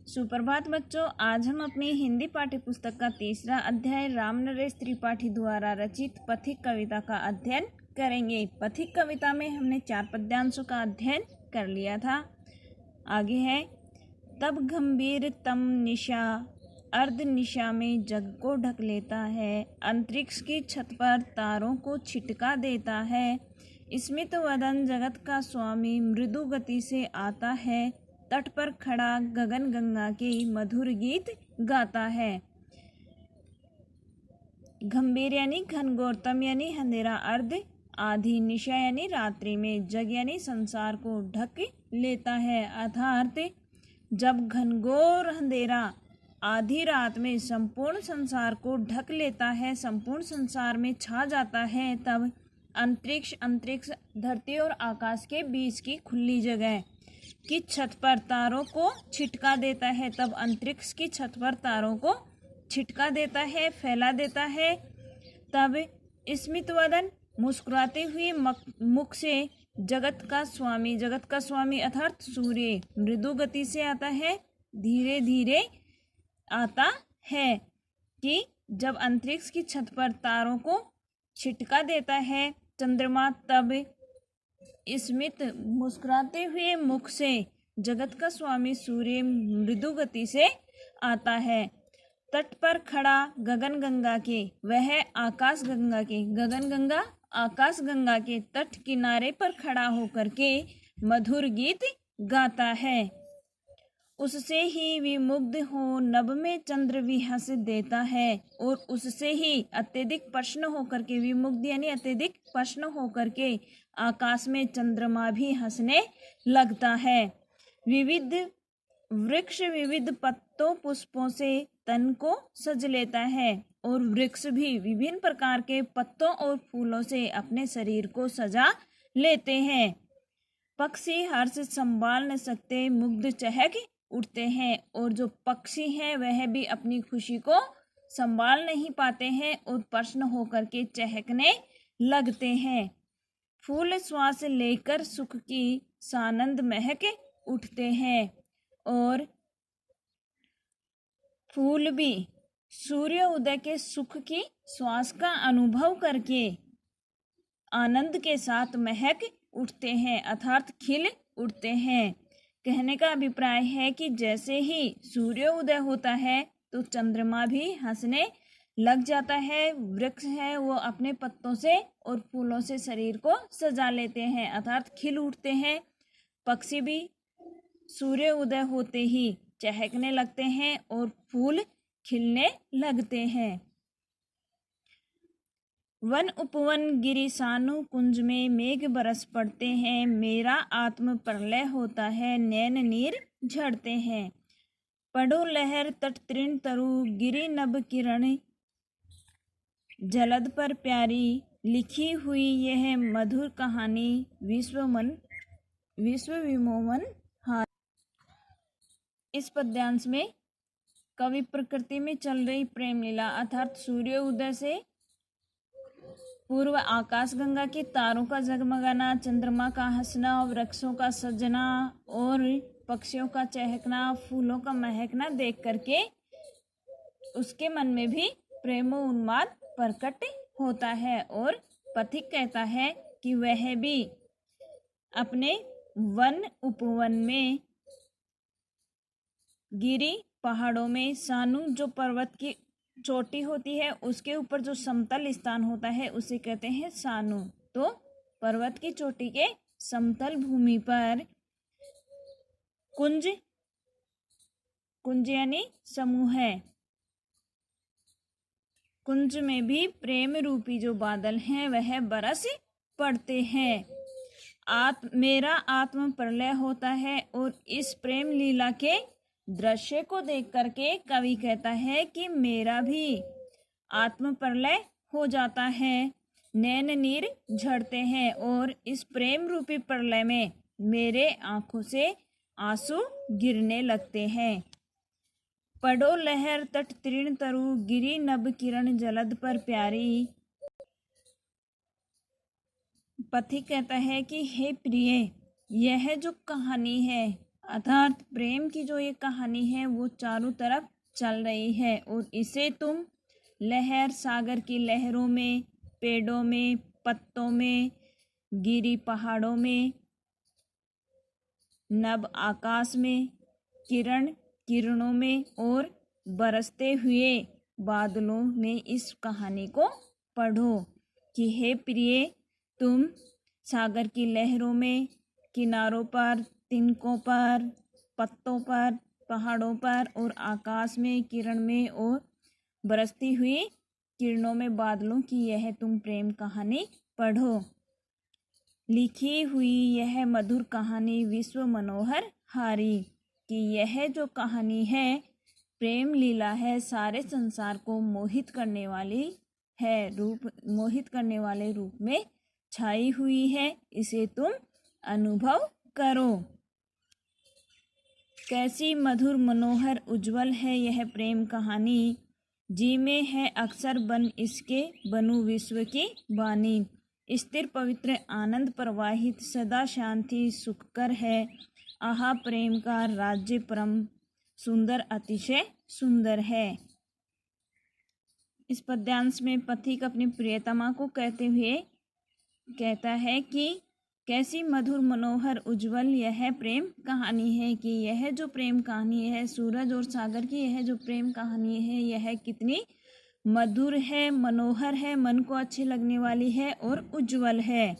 सुप्रभात बच्चों, आज हम अपनी हिंदी पाठ्य पुस्तक का तीसरा अध्याय राम नरेश त्रिपाठी द्वारा रचित पथिक कविता का अध्ययन करेंगे। पथिक कविता में हमने 4 पद्यांशों का अध्ययन कर लिया था। आगे है, तब गंभीर तम निशा अर्ध निशा में जग को ढक लेता है, अंतरिक्ष की छत पर तारों को छिटका देता है, स्मित वदन जगत का स्वामी मृदु गति से आता है, तट पर खड़ा गगन गंगा के मधुर गीत गाता है। गंभीर यानी घनघोरतम यानी अंधेरा, अर्ध आधी, निशा यानी रात्रि में, जग यानी संसार को ढक लेता है। अर्थात जब घनघोर अंधेरा आधी रात में संपूर्ण संसार को ढक लेता है, संपूर्ण संसार में छा जाता है, तब अंतरिक्ष धरती और आकाश के बीच की खुली जगह की छत पर तारों को छिटका देता है। तब अंतरिक्ष की छत पर तारों को छिटका देता है, फैला देता है। तब स्मित वदन मुस्कुराते हुए मुख से जगत का स्वामी अर्थात सूर्य मृदु गति से आता है, धीरे धीरे आता है। कि जब अंतरिक्ष की छत पर तारों को छिटका देता है चंद्रमा, तब स्मित मुस्कुराते हुए मुख से जगत का स्वामी सूर्य मृदु गति से आता है। तट पर खड़ा गगन गंगा के, वह आकाश गंगा के, गगन गंगा आकाश गंगा के तट किनारे पर खड़ा होकर के मधुर गीत गाता है। उससे ही विमुग्ध हो नभ में चंद्र भी हंस देता है, और उससे ही अत्यधिक प्रसन्न होकर के, विमुग्ध यानी अत्यधिक प्रसन्न होकर के आकाश में चंद्रमा भी हंसने लगता है। विविध वृक्ष विविध पत्तों पुष्पों से तन को सज लेता है, और वृक्ष भी विभिन्न प्रकार के पत्तों और फूलों से अपने शरीर को सजा लेते हैं। पक्षी हर्ष संभाल न सकते मुग्ध चहक उठते हैं, और जो पक्षी हैं वह भी अपनी खुशी को संभाल नहीं पाते हैं और प्रसन्न होकर के चहकने लगते हैं। फूल श्वास लेकर सुख की सानंद महक उठते हैं, और फूल भी सूर्य उदय के सुख की श्वास का अनुभव करके आनंद के साथ महक उठते हैं, अर्थात खिल उठते हैं। कहने का अभिप्राय है कि जैसे ही सूर्य उदय होता है तो चंद्रमा भी हंसने लग जाता है, वृक्ष है वो अपने पत्तों से और फूलों से शरीर को सजा लेते हैं, अर्थात खिल उठते हैं। पक्षी भी सूर्य उदय होते ही चहकने लगते हैं और फूल खिलने लगते हैं। वन उपवन गिरि सानु कुंज में मेघ बरस पड़ते हैं, मेरा आत्म प्रलय होता है, नैन नीर झड़ते हैं। पढ़ो लहर तट तृण तरु गिरि नभ किरण जलद पर प्यारी, लिखी हुई यह मधुर कहानी विश्व विमोहन हार। इस पद्यांश में कवि प्रकृति में चल रही प्रेम लीला अर्थात सूर्य उदय से पूर्व आकाश गंगा के तारों का जगमगाना, चंद्रमा का हंसना, वृक्षों का सजना और पक्षियों का चहकना, फूलों का महकना देख करके उसके मन में भी प्रेम उन्माद प्रकट होता है। और पथिक कहता है कि वह भी अपने वन उपवन में, गिरी पहाड़ों में, सानु जो पर्वत की चोटी होती है उसके ऊपर जो समतल स्थान होता है उसे कहते हैं सानु। तो पर्वत की चोटी के समतल भूमि पर कुंज यानी समूह है, कुंज में भी प्रेम रूपी जो बादल हैं वह बरस पड़ते हैं। मेरा आत्म प्रलय होता है, और इस प्रेम लीला के दृश्य को देख करके कवि कहता है कि मेरा भी आत्म प्रलय हो जाता है, नैन नीर झड़ते हैं, और इस प्रेम रूपी प्रलय में मेरे आंखों से आंसू गिरने लगते हैं। पढ़ो लहर तट तृण तरु गिरि नभ किरण जलद पर प्यारी। पथिक कहता है कि हे प्रिय, यह जो कहानी है अर्थात प्रेम की जो ये कहानी है वो चारों तरफ चल रही है और इसे तुम लहर, सागर की लहरों में, पेड़ों में, पत्तों में, गिरी पहाड़ों में, नभ आकाश में, किरणों में और बरसते हुए बादलों में इस कहानी को पढ़ो कि हे प्रिय, तुम सागर की लहरों में, किनारों पर, तिनकों पर, पत्तों पर, पहाड़ों पर और आकाश में, किरण में और बरसती हुई किरणों में बादलों की यह तुम प्रेम कहानी पढ़ो। लिखी हुई यह मधुर कहानी विश्व मनोहर हारी कि यह जो कहानी है प्रेम लीला है, सारे संसार को मोहित करने वाली है, मोहित करने वाले रूप में छाई हुई है। इसे तुम अनुभव करो। कैसी मधुर मनोहर उज्जवल है यह प्रेम कहानी, जी में है अक्सर बन इसके बनू विश्व की वाणी। स्थिर पवित्र आनंद प्रवाहित सदा शांति सुखकर है, आहा प्रेम का राज्य परम सुंदर अतिशय सुंदर है। इस पद्यांश में पथिक अपनी प्रियतमा को कहते हुए कहता है कि कैसी मधुर मनोहर उज्जवल यह प्रेम कहानी है, कि यह जो प्रेम कहानी है सूरज और सागर की, यह जो प्रेम कहानी है यह कितनी मधुर है, मनोहर है, मन को अच्छी लगने वाली है और उज्जवल है।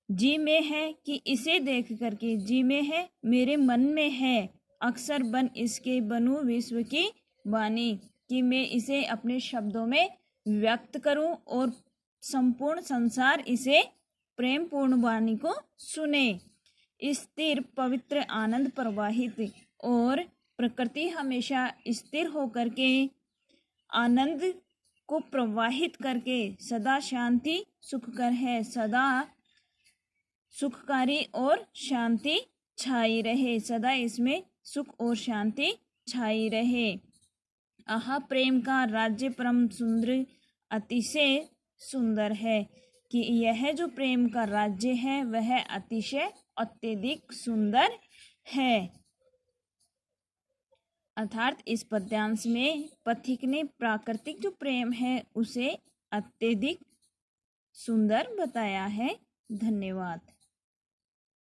जी में है कि इसे देख करके, जी में है मेरे मन में है, अक्सर बन इसके बनूं विश्व की वाणी, कि मैं इसे अपने शब्दों में व्यक्त करूं और संपूर्ण संसार इसे प्रेम पूर्ण वाणी को सुने। स्थिर पवित्र आनंद प्रवाहित और प्रकृति हमेशा स्थिर होकर के आनंद को प्रवाहित करके सदा शांति सुखकर है, सदा सुखकारी और शांति छाई रहे, सदा इसमें सुख और शांति छाई रहे। आहा प्रेम का राज्य परम सुंदर अतिशय सुंदर है, कि यह जो प्रेम का राज्य है वह अतिशय अत्यधिक सुंदर है। अर्थात इस पद्यांश में पथिक ने प्राकृतिक जो प्रेम है उसे अत्यधिक सुंदर बताया है। धन्यवाद।